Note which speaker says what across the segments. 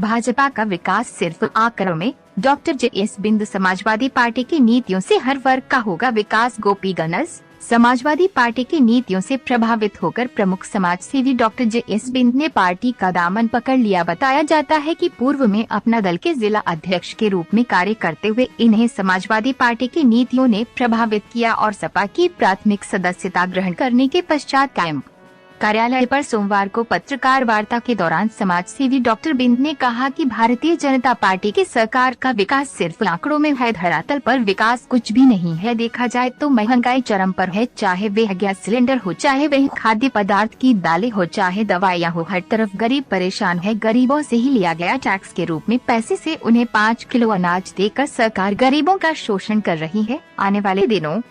Speaker 1: भाजपा का विकास सिर्फ आंकड़ों में, डॉक्टर जे.एस. बिंद। समाजवादी पार्टी की नीतियों से हर वर्ग का होगा विकास। गोपी गणस। समाजवादी पार्टी की नीतियों से प्रभावित होकर प्रमुख समाज सेवी डॉक्टर जे.एस. बिंद ने पार्टी का दामन पकड़ लिया। बताया जाता है कि पूर्व में अपना दल के जिला अध्यक्ष के रूप में कार्य करते हुए इन्हें समाजवादी पार्टी की नीतियों ने प्रभावित किया और सपा की प्राथमिक सदस्यता ग्रहण करने के पश्चात कैंप कार्यालय पर सोमवार को पत्रकार वार्ता के दौरान समाज सेवी डॉक्टर बिंद ने कहा कि भारतीय जनता पार्टी की सरकार का विकास सिर्फ आंकड़ों में है, धरातल पर विकास कुछ भी नहीं है। देखा जाए तो महंगाई चरम पर है, चाहे वह गैस सिलेंडर हो, चाहे वह खाद्य पदार्थ की दालें हो, चाहे दवाइयाँ हो, हर तरफ गरीब परेशान है। गरीबों से ही लिया गया टैक्स के रूप में पैसे से उन्हें 5 किलो अनाज देकर सरकार गरीबों का शोषण कर रही है। आने वाले दिनों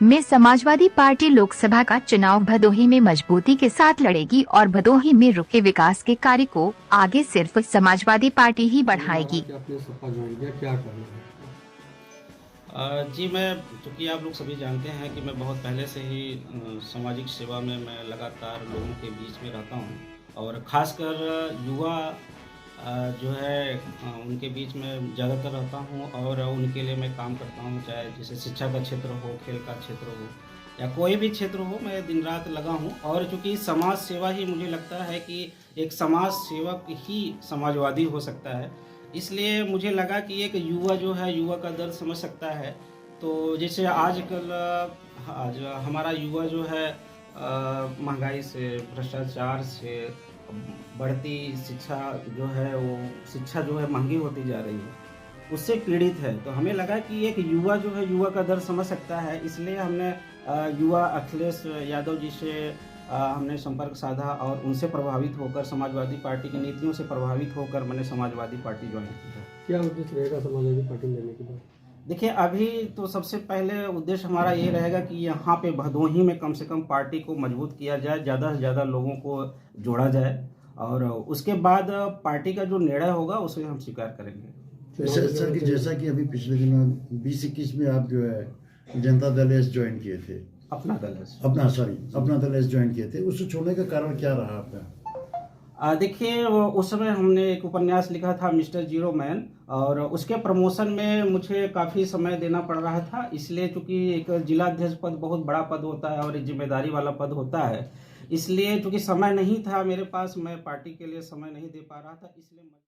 Speaker 1: में समाजवादी पार्टी लोकसभा का चुनाव भदोही में मजबूती के साथ लड़ेगी और भदोही में रुके विकास के कार्य को आगे सिर्फ समाजवादी पार्टी ही बढ़ाएगी।
Speaker 2: आपने सपा ज्वाइन किया, क्या करना है?
Speaker 3: जी, मैं चूँकि आप लोग सभी जानते हैं कि मैं बहुत पहले से ही सामाजिक सेवा में मैं लगातार लोगों के बीच में रहता हूँ और ख़ासकर युवा जो है उनके बीच में ज़्यादातर रहता हूँ और उनके लिए मैं काम करता हूँ, चाहे जैसे शिक्षा का क्षेत्र हो, खेल का क्षेत्र हो या कोई भी क्षेत्र हो, मैं दिन रात लगा हूँ। और चूँकि समाज सेवा ही मुझे लगता है कि एक समाज सेवक ही समाजवादी हो सकता है, इसलिए मुझे लगा कि एक युवा जो है युवा का दर्द समझ सकता है। तो जैसे आजकल आज हमारा युवा जो है महंगाई से, भ्रष्टाचार से, बढ़ती शिक्षा जो है वो शिक्षा जो है महंगी होती जा रही है, उससे पीड़ित है। तो हमें लगा कि एक युवा जो है युवा का दर्द समझ सकता है, इसलिए हमने युवा अखिलेश यादव जी से हमने संपर्क साधा और उनसे प्रभावित होकर समाजवादी पार्टी की नीतियों से प्रभावित होकर मैंने समाजवादी पार्टी ज्वाइन की है।
Speaker 2: क्या उद्देश्य रहेगा समाजवादी पार्टी में लेने के बाद?
Speaker 3: देखिए, अभी तो सबसे पहले उद्देश्य हमारा ये रहेगा कि यहाँ पे भदोही में कम से कम पार्टी को मजबूत किया जाए, ज़्यादा से ज़्यादा लोगों को जोड़ा जाए और उसके बाद पार्टी का जो निर्णय होगा उसे हम स्वीकार करेंगे।
Speaker 4: जैसा कि अभी पिछले दिनों 2021 में आप जो है जनता दल एस ज्वाइन किए थे,
Speaker 3: अपना दल एस
Speaker 4: ज्वाइन किए थे, उससे छोड़ने का कारण क्या रहा आपका?
Speaker 3: देखिए, उस समय हमने एक उपन्यास लिखा था मिस्टर जीरो मैन और उसके प्रमोशन में मुझे काफ़ी समय देना पड़ रहा था, इसलिए चूँकि एक जिलाध्यक्ष पद बहुत बड़ा पद होता है और एक जिम्मेदारी वाला पद होता है, इसलिए चूँकि समय नहीं था मेरे पास, मैं पार्टी के लिए समय नहीं दे पा रहा था, इसलिए